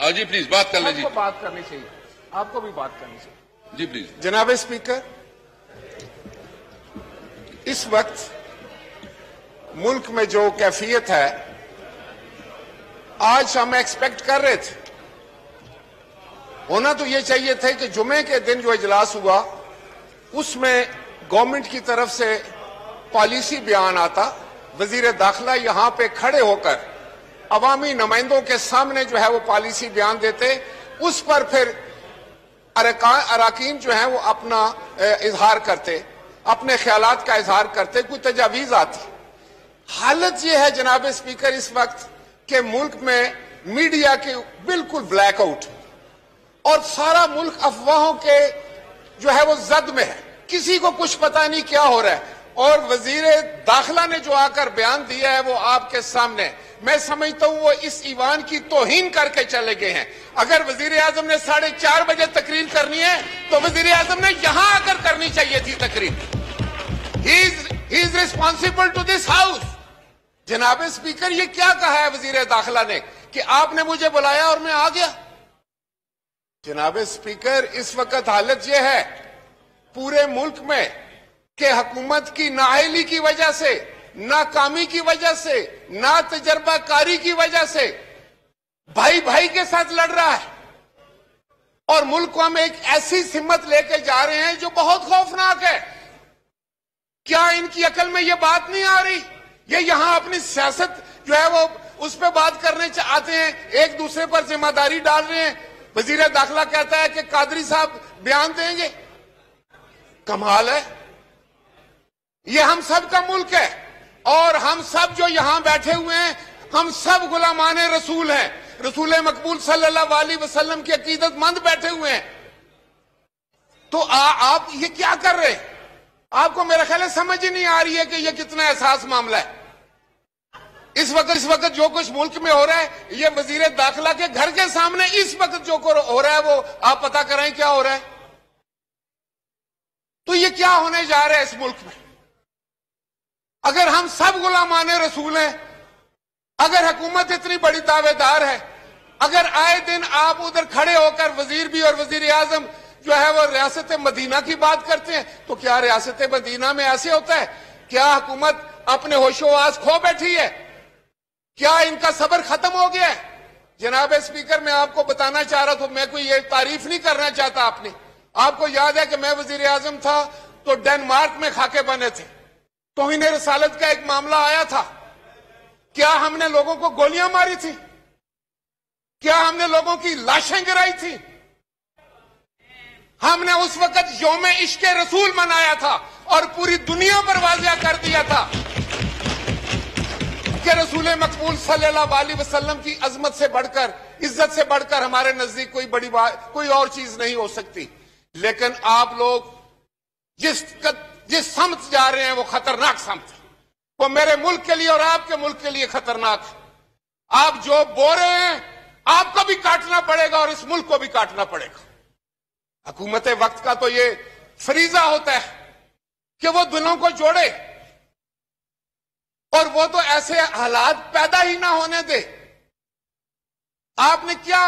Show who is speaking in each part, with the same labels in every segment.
Speaker 1: جی please بات کر لیں جی.
Speaker 2: آپ کو بات کرنی چاہیے, آپ کو بھی بات کرنی چاہیے
Speaker 1: جی پلیز.
Speaker 2: جناب اسپیکر. اس وقت ملک میں جو کیفیت ہے, آج ہم ایکسپیکٹ کر رہے تھے, ہونا تو یہ چاہیے تھے کہ جمعے کے دن جو اجلاس ہوا اس میں گورنمنٹ کی طرف سے پالیسی بیان آتا, وزیر داخلہ یہاں پہ کھڑے ہو کر عوامی نمائندوں کے سامنے جو ہے وہ پالیسی بیان دیتے, اس پر پھر اراکین جو ہیں وہ اپنا اظہار کرتے, اپنے خیالات کا اظہار کرتے, کوئی تجاویز آتی. حالت یہ ہے جناب اسپیکر اس وقت کہ ملک میں میڈیا کی بالکل بلیک آؤٹ, اور سارا ملک افواہوں کے جو ہے وہ زد میں ہے, کسی کو کچھ پتا نہیں کیا ہو رہا ہے. اور وزیر داخلہ نے جو آ کر بیان دیا ہے وہ آپ کے سامنے, میں سمجھتا ہوں وہ اس ایوان کی توہین کر کے چلے گئے ہیں. اگر وزیر اعظم نے 4:30 بجے تقریر کرنی ہے تو وزیر اعظم نے یہاں آ کر کرنی چاہیے تھی تقریر. He is responsible to this house. جناب اسپیکر یہ کیا کہا ہے وزیر داخلہ نے کہ آپ نے مجھے بلایا اور میں آ گیا؟ جناب اسپیکر اس وقت حالت یہ ہے پورے ملک میں کہ حکومت کی نااہلی کی وجہ سے, ناکامی کی وجہ سے, نا تجربہ کاری کی وجہ سے بھائی بھائی کے ساتھ لڑ رہا ہے, اور ملک کو ہم ایک ایسی سمت لے کے جا رہے ہیں جو بہت خوفناک ہے. کیا ان کی عقل میں یہ بات نہیں آ رہی؟ یہ یہاں اپنی سیاست جو ہے وہ اس پہ بات کرنے آتے ہیں, ایک دوسرے پر ذمہ داری ڈال رہے ہیں. وزیر داخلہ کہتا ہے کہ قادری صاحب بیان دیں گے. کمال ہے, یہ ہم سب کا ملک ہے, اور ہم سب جو یہاں بیٹھے ہوئے ہیں ہم سب غلامان رسول ہیں, رسول مقبول صلی اللہ علیہ وسلم کی عقیدت مند بیٹھے ہوئے ہیں. تو آپ یہ کیا کر رہے ہیں؟ آپ کو میرا خیال ہے سمجھ ہی نہیں آ رہی ہے کہ یہ کتنا احساس معاملہ ہے. اس وقت جو کچھ ملک میں ہو رہا ہے, یہ وزیر داخلہ کے گھر کے سامنے اس وقت جو ہو رہا ہے وہ آپ پتہ کریں کیا ہو رہا ہے. تو یہ کیا ہونے جا رہا ہے اس ملک میں؟ اگر ہم سب غلامان رسول ہیں, اگر حکومت اتنی بڑی دعوے دار ہے, اگر آئے دن آپ ادھر کھڑے ہو کر وزیر بھی اور وزیر اعظم جو ہے وہ ریاست مدینہ کی بات کرتے ہیں, تو کیا ریاست مدینہ میں ایسے ہوتا ہے؟ کیا حکومت اپنے ہوش و آس کھو بیٹھی ہے؟ کیا ان کا صبر ختم ہو گیا ہے؟ جناب اسپیکر میں آپ کو بتانا چاہ رہا تھا, میں کوئی یہ تعریف نہیں کرنا چاہتا اپنی. آپ کو یاد ہے کہ میں وزیر اعظم تھا تو ڈنمارک میں خاکے بنے تھے, توہین رسالت کا ایک معاملہ آیا تھا. کیا ہم نے لوگوں کو گولیاں ماری تھی؟ کیا ہم نے لوگوں کی لاشیں گرائی تھی؟ ہم نے اس وقت یوم عشق رسول منایا تھا اور پوری دنیا پر واضح کر دیا تھا کہ رسول مقبول صلی اللہ علیہ وسلم کی عظمت سے بڑھ کر, عزت سے بڑھ کر ہمارے نزدیک کوئی بڑی بات, کوئی اور چیز نہیں ہو سکتی. لیکن آپ لوگ جس سمت جا رہے ہیں وہ خطرناک سمت ہے, وہ میرے ملک کے لیے اور آپ کے ملک کے لیے خطرناک ہے. آپ جو بو رہے ہیں آپ کو بھی کاٹنا پڑے گا اور اس ملک کو بھی کاٹنا پڑے گا. حکومت وقت کا تو یہ فریضہ ہوتا ہے کہ وہ دلوں کو جوڑے, اور وہ تو ایسے حالات پیدا ہی نہ ہونے دے. آپ نے کیا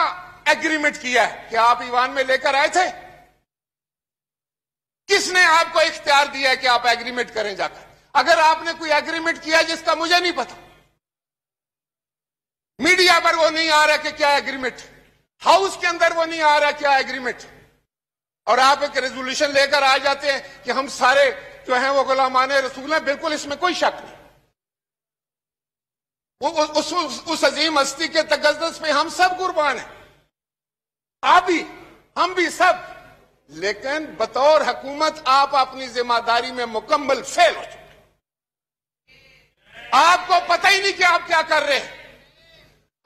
Speaker 2: ایگریمنٹ کیا ہے کہ آپ ایوان میں لے کر آئے تھے؟ کس نے آپ کو اختیار دیا ہے کہ آپ ایگریمنٹ کریں جا کر؟ اگر آپ نے کوئی ایگریمنٹ کیا جس کا مجھے نہیں پتا, میڈیا پر وہ نہیں آ رہا کہ کیا ایگریمنٹ, ہاؤس کے اندر وہ نہیں آ رہا کیا ایگریمنٹ, اور آپ ایک ریزولوشن لے کر آ جاتے ہیں کہ ہم سارے جو ہیں وہ غلامان رسول ہیں. بالکل اس میں کوئی شک نہیں. اس عظیم ہستی کے تقدس پہ ہم سب قربان ہیں, آپ بھی, ہم بھی سب. لیکن بطور حکومت آپ اپنی ذمہ داری میں مکمل فیل ہو چکے. آپ کو پتہ ہی نہیں کہ آپ کیا کر رہے ہیں.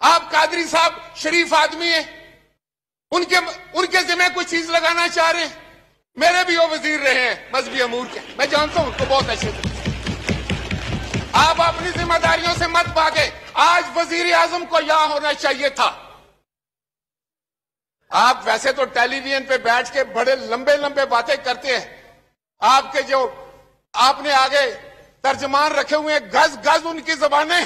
Speaker 2: آپ قادری صاحب شریف آدمی ہیں, ان کے ذمہ کوئی چیز لگانا چاہ رہے ہیں. میرے بھی وہ وزیر رہے ہیں مذہبی امور کے, میں جانتا ہوں ان کو بہت اچھے سے. آپ اپنی ذمہ داریوں سے مت بھاگے. آج وزیر اعظم کو یہاں ہونا چاہیے تھا. آپ ویسے تو ٹیلی ویژن پہ بیٹھ کے بڑے لمبے لمبے باتیں کرتے ہیں. آپ کے جو آپ نے آگے ترجمان رکھے ہوئے ہیں, گز گز ان کی زبانیں.